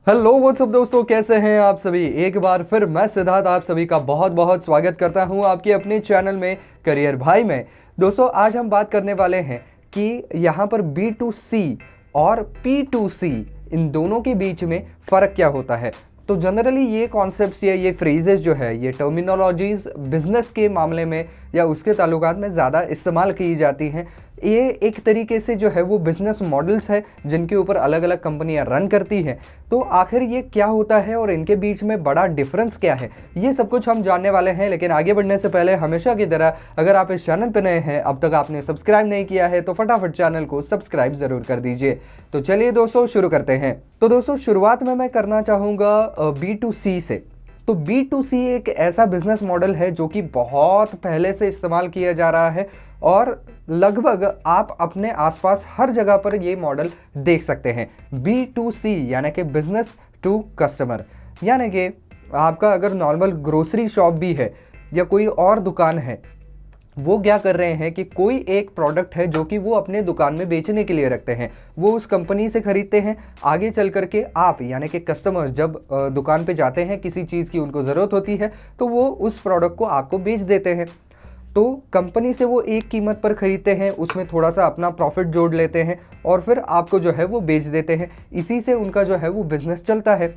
Hello what's up दोस्तों, कैसे हैं आप सभी। एक बार फिर मैं सिद्धार्थ आप सभी का बहुत बहुत स्वागत करता हूं आपके अपने चैनल में करियर भाई में। दोस्तों आज हम बात करने वाले हैं कि यहाँ पर B2C और P2C इन दोनों के बीच में फ़र्क क्या होता है। तो जनरली ये कॉन्सेप्ट्स या ये फ्रेजेस जो है, ये टर्मिनोलॉजीज़ बिज़नेस के मामले में या उसके ताल्लुकात में ज़्यादा इस्तेमाल की जाती हैं। ये एक तरीके से जो है वो बिज़नेस मॉडल्स है जिनके ऊपर अलग अलग कंपनियां रन करती हैं। तो आखिर ये क्या होता है और इनके बीच में बड़ा डिफरेंस क्या है, ये सब कुछ हम जानने वाले हैं। लेकिन आगे बढ़ने से पहले हमेशा की तरह अगर आप इस चैनल पर नए हैं, अब तक आपने सब्सक्राइब नहीं किया है, तो फटाफट चैनल को सब्सक्राइब ज़रूर कर दीजिए। तो चलिए दोस्तों शुरू करते हैं। तो दोस्तों शुरुआत में मैं करना चाहूँगा B2C से। तो B2C एक ऐसा बिजनेस मॉडल है जो कि बहुत पहले से इस्तेमाल किया जा रहा है और लगभग आप अपने आसपास हर जगह पर ये मॉडल देख सकते हैं। B2C यानी कि बिजनेस टू कस्टमर, यानी कि आपका अगर नॉर्मल ग्रोसरी शॉप भी है या कोई और दुकान है, वो क्या कर रहे हैं कि कोई एक प्रोडक्ट है जो कि वो अपने दुकान में बेचने के लिए रखते हैं, वो उस कंपनी से खरीदते हैं। आगे चल करके आप यानी कि कस्टमर जब दुकान पे जाते हैं, किसी चीज़ की उनको ज़रूरत होती है, तो वो उस प्रोडक्ट को आपको बेच देते हैं। तो कंपनी से वो एक कीमत पर ख़रीदते हैं, उसमें थोड़ा सा अपना प्रॉफिट जोड़ लेते हैं और फिर आपको जो है वो बेच देते हैं। इसी से उनका जो है वो बिज़नेस चलता है।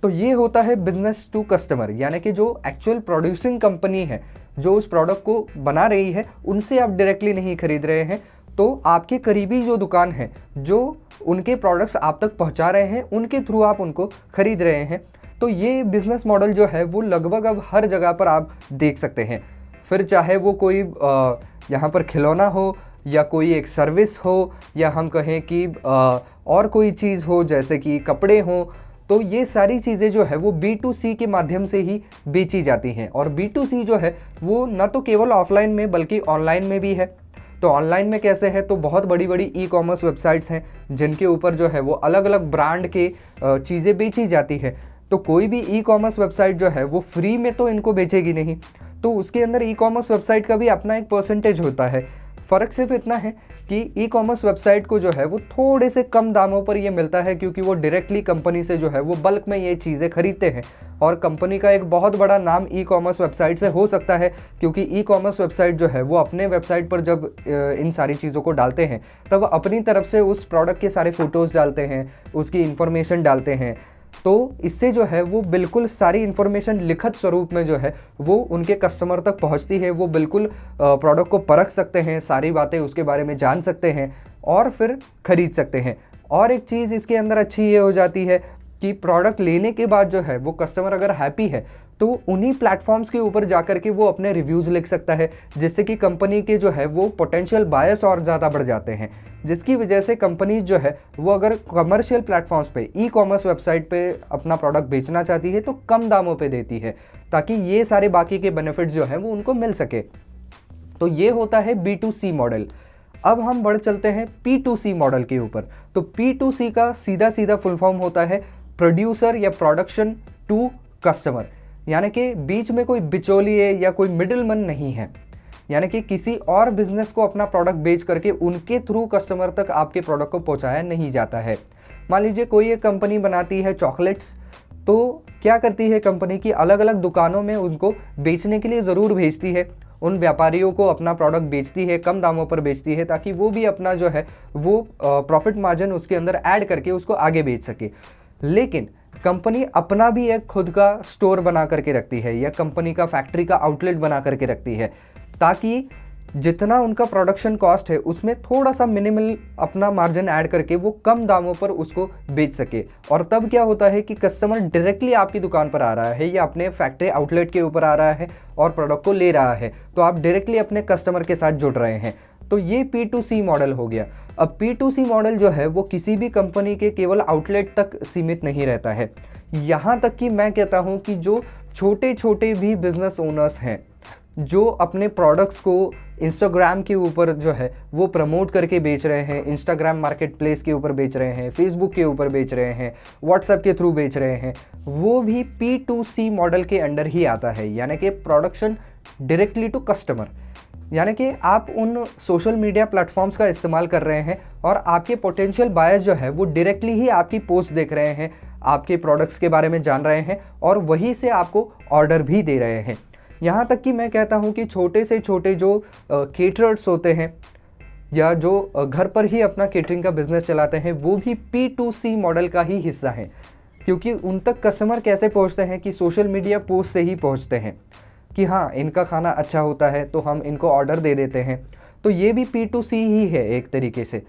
तो ये होता है बिजनेस टू कस्टमर, यानी कि जो एक्चुअल प्रोड्यूसिंग कंपनी है जो उस प्रोडक्ट को बना रही है, उनसे आप डायरेक्टली नहीं खरीद रहे हैं। तो आपके करीबी जो दुकान है जो उनके प्रोडक्ट्स आप तक पहुंचा रहे हैं, उनके थ्रू आप उनको खरीद रहे हैं। तो ये बिज़नेस मॉडल जो है वो लगभग अब हर जगह पर आप देख सकते हैं। फिर चाहे वो कोई यहाँ पर खिलौना हो या कोई एक सर्विस हो या हम कहें कि और कोई चीज़ हो जैसे कि कपड़े हों, तो ये सारी चीज़ें जो है वो B2C के माध्यम से ही बेची जाती हैं। और B2C जो है वो न तो केवल ऑफलाइन में बल्कि ऑनलाइन में भी है। तो ऑनलाइन में कैसे है, तो बहुत बड़ी बड़ी ई-कॉमर्स वेबसाइट्स हैं जिनके ऊपर जो है वो अलग अलग ब्रांड के चीज़ें बेची जाती है। तो कोई भी ई-कॉमर्स वेबसाइट जो है वो फ्री में तो इनको बेचेगी नहीं, तो उसके अंदर ई-कॉमर्स वेबसाइट का भी अपना एक परसेंटेज होता है। फ़र्क सिर्फ इतना है कि ई-कॉमर्स वेबसाइट को जो है वो थोड़े से कम दामों पर ये मिलता है, क्योंकि वो डायरेक्टली कंपनी से जो है वो बल्क में ये चीज़ें खरीदते हैं। और कंपनी का एक बहुत बड़ा नाम ई-कॉमर्स वेबसाइट से हो सकता है, क्योंकि ई-कॉमर्स वेबसाइट जो है वो अपने वेबसाइट पर जब इन सारी चीज़ों को डालते हैं तब अपनी तरफ से उस प्रोडक्ट के सारे फ़ोटोज़ डालते हैं, उसकी इन्फॉर्मेशन डालते हैं। तो इससे जो है वो बिल्कुल सारी इन्फॉर्मेशन लिखित स्वरूप में जो है वो उनके कस्टमर तक पहुंचती है। वो बिल्कुल प्रोडक्ट को परख सकते हैं, सारी बातें उसके बारे में जान सकते हैं और फिर ख़रीद सकते हैं। और एक चीज़ इसके अंदर अच्छी ये हो जाती है कि प्रोडक्ट लेने के बाद जो है वो कस्टमर अगर हैप्पी है तो उन्हीं प्लेटफॉर्म्स के ऊपर जा कर के वो अपने रिव्यूज़ लिख सकता है, जिससे कि कंपनी के जो है वो पोटेंशियल बायर्स और ज़्यादा बढ़ जाते हैं। जिसकी वजह से कंपनी जो है वो अगर कमर्शियल प्लेटफॉर्म्स पे ई-कॉमर्स वेबसाइट पे अपना प्रोडक्ट बेचना चाहती है तो कम दामों पे देती है, ताकि ये सारे बाकी के बेनिफिट्स जो हैं वो उनको मिल सके। तो ये होता है B2C मॉडल। अब हम बढ़ चलते हैं P2C मॉडल के ऊपर। तो P2C का सीधा सीधा फुल फॉर्म होता है प्रोड्यूसर या प्रोडक्शन टू कस्टमर, यानी कि बीच में कोई बिचौलिए या कोई मिडिलमैन नहीं है। यानी कि किसी और बिजनेस को अपना प्रोडक्ट बेच करके उनके थ्रू कस्टमर तक आपके प्रोडक्ट को पहुंचाया नहीं जाता है। मान लीजिए कोई एक कंपनी बनाती है चॉकलेट्स, तो क्या करती है कंपनी की अलग अलग दुकानों में उनको बेचने के लिए ज़रूर भेजती है, उन व्यापारियों को अपना प्रोडक्ट बेचती है, कम दामों पर बेचती है, ताकि वो भी अपना जो है वो प्रॉफिट मार्जिन उसके अंदर ऐड करके उसको आगे बेच सके। लेकिन कंपनी अपना भी एक खुद का स्टोर बना करके रखती है या कंपनी का फैक्ट्री का आउटलेट बना करके रखती है, ताकि जितना उनका प्रोडक्शन कॉस्ट है उसमें थोड़ा सा मिनिमल अपना मार्जिन ऐड करके वो कम दामों पर उसको बेच सके। और तब क्या होता है कि कस्टमर डायरेक्टली आपकी दुकान पर आ रहा है या अपने फैक्ट्री आउटलेट के ऊपर आ रहा है और प्रोडक्ट को ले रहा है, तो आप डायरेक्टली अपने कस्टमर के साथ जुड़ रहे हैं। तो ये P2C मॉडल हो गया। अब P2C मॉडल जो है वो किसी भी कंपनी के केवल आउटलेट तक सीमित नहीं रहता है। यहाँ तक कि मैं कहता हूँ कि जो छोटे छोटे भी बिजनेस ओनर्स हैं जो अपने प्रोडक्ट्स को इंस्टाग्राम के ऊपर जो है वो प्रमोट करके बेच रहे हैं, इंस्टाग्राम मार्केट प्लेस के ऊपर बेच रहे हैं, फेसबुक के ऊपर बेच रहे हैं, व्हाट्सएप के थ्रू बेच रहे हैं, वो भी P2C मॉडल के अंडर ही आता है, यानी कि प्रोडक्शन डायरेक्टली टू कस्टमर। यानी कि आप उन सोशल मीडिया प्लेटफॉर्म्स का इस्तेमाल कर रहे हैं और आपके पोटेंशियल बायर्स जो है वो डायरेक्टली ही आपकी पोस्ट देख रहे हैं, आपके प्रोडक्ट्स के बारे में जान रहे हैं और वहीं से आपको ऑर्डर भी दे रहे हैं। यहाँ तक कि मैं कहता हूँ कि छोटे से छोटे जो केटरर्स होते हैं या जो घर पर ही अपना केटरिंग का बिजनेस चलाते हैं, वो भी P2C मॉडल का ही हिस्सा हैं, क्योंकि उन तक कस्टमर कैसे पहुँचते हैं कि सोशल मीडिया पोस्ट से ही पहुँचते हैं कि हाँ इनका खाना अच्छा होता है तो हम इनको ऑर्डर दे देते हैं। तो ये भी P2C ही है एक तरीके से।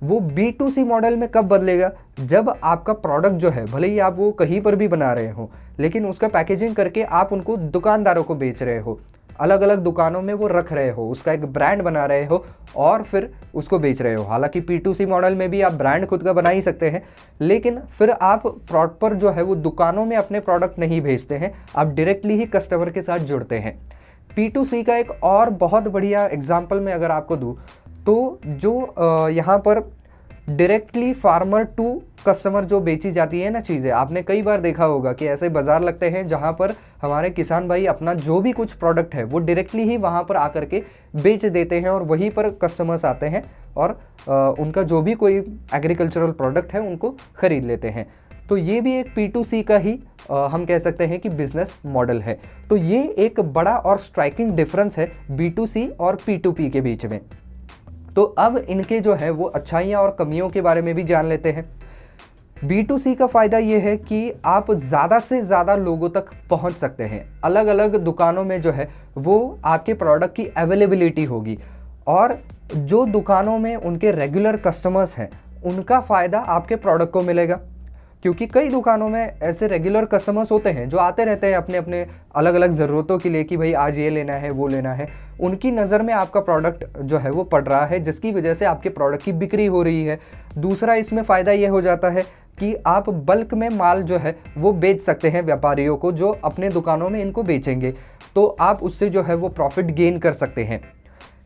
वो B2C मॉडल में कब बदलेगा, जब आपका प्रोडक्ट जो है भले ही आप वो कहीं पर भी बना रहे हो, लेकिन उसका पैकेजिंग करके आप उनको दुकानदारों को बेच रहे हो, अलग अलग दुकानों में वो रख रहे हो, उसका एक ब्रांड बना रहे हो और फिर उसको बेच रहे हो। हालांकि P2C मॉडल में भी आप ब्रांड खुद का बना ही सकते हैं, लेकिन फिर आप प्रॉपर जो है वो दुकानों में अपने प्रोडक्ट नहीं भेजते हैं, आप डायरेक्टली ही कस्टमर के साथ जुड़ते हैं। P2C का एक और बहुत बढ़िया एग्जाम्पल मैं अगर आपको दूँ तो जो यहाँ पर डायरेक्टली फार्मर टू कस्टमर जो बेची जाती है ना चीज़ें, आपने कई बार देखा होगा कि ऐसे बाज़ार लगते हैं जहाँ पर हमारे किसान भाई अपना जो भी कुछ प्रोडक्ट है वो डायरेक्टली ही वहाँ पर आकर के बेच देते हैं और वहीं पर कस्टमर्स आते हैं और उनका जो भी कोई एग्रीकल्चरल प्रोडक्ट है उनको ख़रीद लेते हैं। तो ये भी एक P2C का ही हम कह सकते हैं कि बिजनेस मॉडल है। तो ये एक बड़ा और स्ट्राइकिंग डिफरेंस है B2C और P2P के बीच में। तो अब इनके जो है वो अच्छाइयाँ और कमियों के बारे में भी जान लेते हैं। B2C का फ़ायदा ये है कि आप ज़्यादा से ज़्यादा लोगों तक पहुंच सकते हैं। अलग अलग दुकानों में जो है वो आपके प्रोडक्ट की अवेलेबिलिटी होगी और जो दुकानों में उनके रेगुलर कस्टमर्स हैं उनका फ़ायदा आपके प्रोडक्ट को मिलेगा, क्योंकि कई दुकानों में ऐसे रेगुलर कस्टमर्स होते हैं जो आते रहते हैं अपने अपने अलग अलग ज़रूरतों के लिए कि भाई आज ये लेना है वो लेना है। उनकी नज़र में आपका प्रोडक्ट जो है वो पड़ रहा है, जिसकी वजह से आपके प्रोडक्ट की बिक्री हो रही है। दूसरा इसमें फ़ायदा ये हो जाता है कि आप बल्क में माल जो है वो बेच सकते हैं व्यापारियों को जो अपने दुकानों में इनको बेचेंगे, तो आप उससे जो है वो प्रॉफिट गेन कर सकते हैं।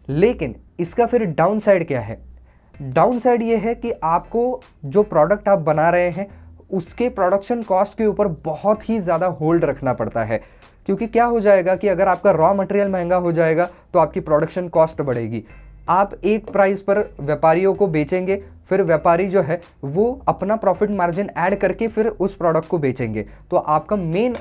लेकिन इसका फिर डाउन साइड क्या है? डाउन साइड ये है कि आपको जो प्रोडक्ट आप बना रहे हैं उसके प्रोडक्शन कॉस्ट के ऊपर बहुत ही ज़्यादा होल्ड रखना पड़ता है, क्योंकि क्या हो जाएगा कि अगर आपका रॉ मटेरियल महंगा हो जाएगा तो आपकी प्रोडक्शन कॉस्ट बढ़ेगी। आप एक प्राइस पर व्यापारियों को बेचेंगे, फिर व्यापारी जो है वो अपना प्रॉफिट मार्जिन ऐड करके फिर उस प्रोडक्ट को बेचेंगे, तो आपका मेन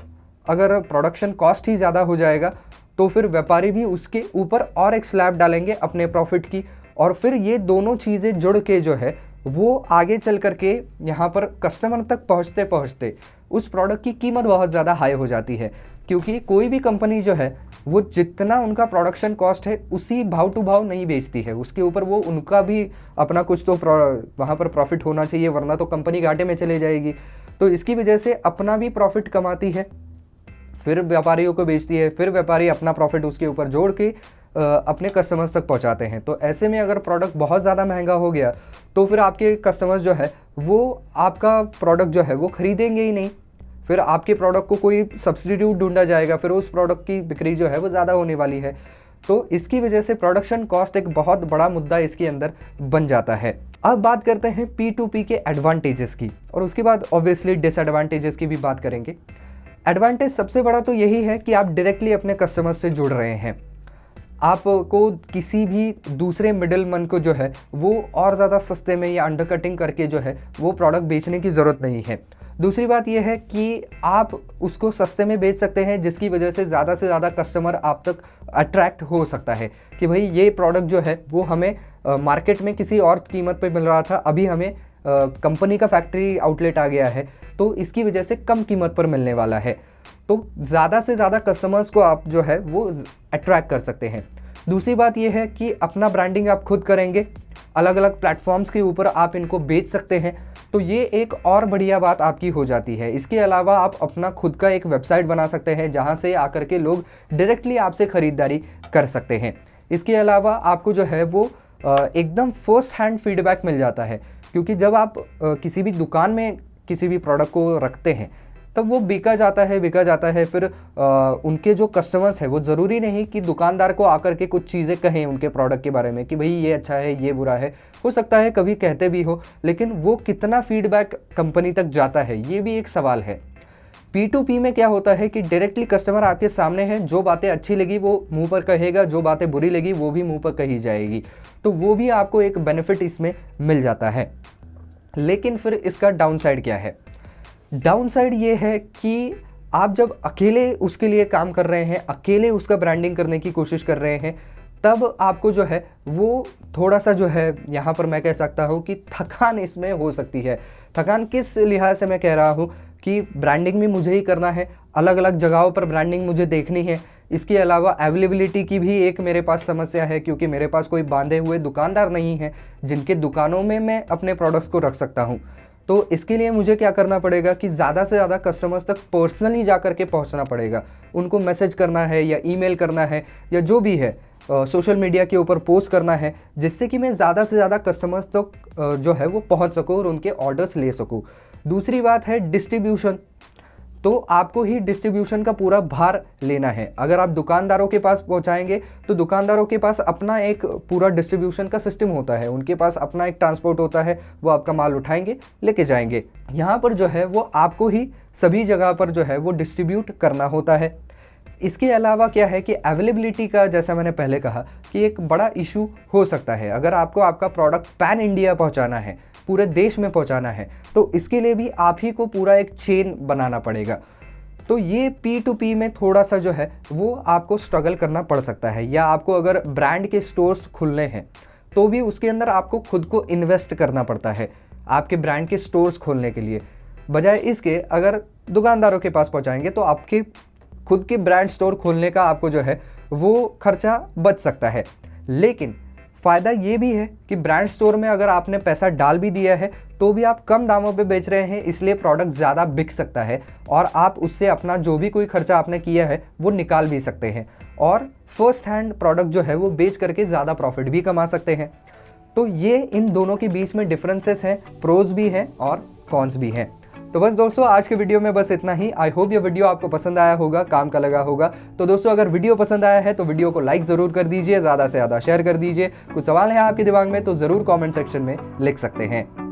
अगर प्रोडक्शन कॉस्ट ही ज़्यादा हो जाएगा तो फिर व्यापारी भी उसके ऊपर और एक स्लैब डालेंगे अपने प्रॉफिट की, और फिर ये दोनों चीज़ें जुड़ के जो है वो आगे चल करके यहाँ पर कस्टमर तक पहुँचते पहुँचते उस प्रोडक्ट की कीमत बहुत ज़्यादा हाई हो जाती है। क्योंकि कोई भी कंपनी जो है वो जितना उनका प्रोडक्शन कॉस्ट है उसी भाव टू भाव नहीं बेचती है, उसके ऊपर वो उनका भी अपना कुछ तो वहाँ पर प्रॉफिट होना चाहिए, वरना तो कंपनी घाटे में चले जाएगी। तो इसकी वजह से अपना भी प्रॉफिट कमाती है, फिर व्यापारियों को बेचती है, फिर व्यापारी अपना प्रॉफिट उसके ऊपर जोड़ के अपने कस्टमर्स तक पहुंचाते हैं। तो ऐसे में अगर प्रोडक्ट बहुत ज़्यादा महंगा हो गया तो फिर आपके कस्टमर्स जो है वो आपका प्रोडक्ट जो है वो खरीदेंगे ही नहीं, फिर आपके प्रोडक्ट को कोई सब्स्टिट्यूट ढूंढा जाएगा, फिर उस प्रोडक्ट की बिक्री जो है वो ज़्यादा होने वाली है। तो इसकी वजह से प्रोडक्शन कॉस्ट एक बहुत बड़ा मुद्दा इसके अंदर बन जाता है। अब बात करते हैं P2P के एडवांटेजेस की, और उसके बाद ऑब्वियसली डिसएडवांटेजेस की भी बात करेंगे। एडवांटेज सबसे बड़ा तो यही है कि आप डायरेक्टली अपने कस्टमर से जुड़ रहे हैं, आपको किसी भी दूसरे मिडलमैन को जो है वो और ज़्यादा सस्ते में या अंडरकटिंग करके जो है वो प्रोडक्ट बेचने की ज़रूरत नहीं है। दूसरी बात यह है कि आप उसको सस्ते में बेच सकते हैं, जिसकी वजह से ज़्यादा कस्टमर आप तक अट्रैक्ट हो सकता है कि भाई ये प्रोडक्ट जो है वो हमें मार्केट में किसी और कीमत पे मिल रहा था, अभी हमें कंपनी का फैक्ट्री आउटलेट आ गया है तो इसकी वजह से कम कीमत पर मिलने वाला है। तो ज़्यादा से ज़्यादा कस्टमर्स को आप जो है वो अट्रैक्ट कर सकते हैं। दूसरी बात यह है कि अपना ब्रांडिंग आप खुद करेंगे, अलग अलग प्लेटफॉर्म्स के ऊपर आप इनको बेच सकते हैं, तो ये एक और बढ़िया बात आपकी हो जाती है। इसके अलावा आप अपना खुद का एक वेबसाइट बना सकते हैं जहां से आकर के लोग डायरेक्टली आपसे ख़रीदारी कर सकते हैं। इसके अलावा आपको जो है वो एकदम फर्स्ट हैंड फीडबैक मिल जाता है, क्योंकि जब आप किसी भी दुकान में किसी भी प्रोडक्ट को रखते हैं तब वो बिका जाता है, फिर उनके जो कस्टमर्स हैं वो ज़रूरी नहीं कि दुकानदार को आकर के कुछ चीज़ें कहें उनके प्रोडक्ट के बारे में कि भाई ये अच्छा है ये बुरा है, हो सकता है कभी कहते भी हो, लेकिन वो कितना फीडबैक कंपनी तक जाता है ये भी एक सवाल है। P2P में क्या होता है कि डायरेक्टली कस्टमर आपके सामने है, जो बातें अच्छी लगी वो मुंह पर कहेगा, जो बातें बुरी लगी वो भी मुंह पर कही जाएगी, तो वो भी आपको एक बेनिफिट इसमें मिल जाता है। लेकिन फिर इसका डाउन साइड क्या है? डाउन साइड ये है कि आप जब अकेले उसके लिए काम कर रहे हैं, अकेले उसका ब्रांडिंग करने की कोशिश कर रहे हैं, तब आपको जो है वो थोड़ा सा जो है यहाँ पर मैं कह सकता हूँ कि थकान इसमें हो सकती है। थकान किस लिहाज से मैं कह रहा हूँ कि ब्रांडिंग भी मुझे ही करना है, अलग अलग जगहों पर ब्रांडिंग मुझे देखनी है। इसके अलावा अवेलेबिलिटी की भी एक मेरे पास समस्या है, क्योंकि मेरे पास कोई बांधे हुए दुकानदार नहीं है जिनके दुकानों में मैं अपने प्रोडक्ट्स को रख सकता हूँ। तो इसके लिए मुझे क्या करना पड़ेगा कि ज़्यादा से ज़्यादा कस्टमर्स तक पर्सनली जा कर के पहुँचना पड़ेगा, उनको मैसेज करना है या ईमेल करना है या जो भी है, सोशल मीडिया के ऊपर पोस्ट करना है, जिससे कि मैं ज़्यादा से ज़्यादा कस्टमर्स तक जो है वो पहुँच सकूँ और उनके ऑर्डर्स ले सकूँ। दूसरी बात है डिस्ट्रीब्यूशन। तो आपको ही डिस्ट्रीब्यूशन का पूरा भार लेना है। अगर आप दुकानदारों के पास पहुंचाएंगे तो दुकानदारों के पास अपना एक पूरा डिस्ट्रीब्यूशन का सिस्टम होता है, उनके पास अपना एक ट्रांसपोर्ट होता है, वो आपका माल उठाएंगे लेके जाएंगे। यहाँ पर जो है वो आपको ही सभी जगह पर जो है वो डिस्ट्रीब्यूट करना होता है। इसके अलावा क्या है कि अवेलेबिलिटी का, जैसा मैंने पहले कहा कि एक बड़ा इशू हो सकता है। अगर आपको आपका प्रोडक्ट पैन इंडिया पहुंचाना है, पूरे देश में पहुंचाना है, तो इसके लिए भी आप ही को पूरा एक चेन बनाना पड़ेगा। तो ये P2P में थोड़ा सा जो है वो आपको स्ट्रगल करना पड़ सकता है। या आपको अगर ब्रांड के स्टोर्स खुलने हैं तो भी उसके अंदर आपको खुद को इन्वेस्ट करना पड़ता है आपके ब्रांड के स्टोर्स खोलने के लिए। बजाय इसके अगर दुकानदारों के पास पहुंचाएंगे तो आपके खुद के ब्रांड स्टोर खोलने का आपको जो है वो खर्चा बच सकता है। लेकिन फ़ायदा ये भी है कि ब्रांड स्टोर में अगर आपने पैसा डाल भी दिया है तो भी आप कम दामों पे बेच रहे हैं, इसलिए प्रोडक्ट ज़्यादा बिक सकता है और आप उससे अपना जो भी कोई खर्चा आपने किया है वो निकाल भी सकते हैं और फर्स्ट हैंड प्रोडक्ट जो है वो बेच करके ज़्यादा प्रॉफिट भी कमा सकते हैं। तो ये इन दोनों के बीच में डिफरेंसेस हैं, प्रोज भी हैं और कॉन्स भी हैं। तो बस दोस्तों आज के वीडियो में बस इतना ही। आई होप ये वीडियो आपको पसंद आया होगा, काम का लगा होगा। तो दोस्तों अगर वीडियो पसंद आया है तो वीडियो को लाइक ज़रूर कर दीजिए, ज़्यादा से ज़्यादा शेयर कर दीजिए। कुछ सवाल है आपके दिमाग में तो ज़रूर कमेंट सेक्शन में लिख सकते हैं।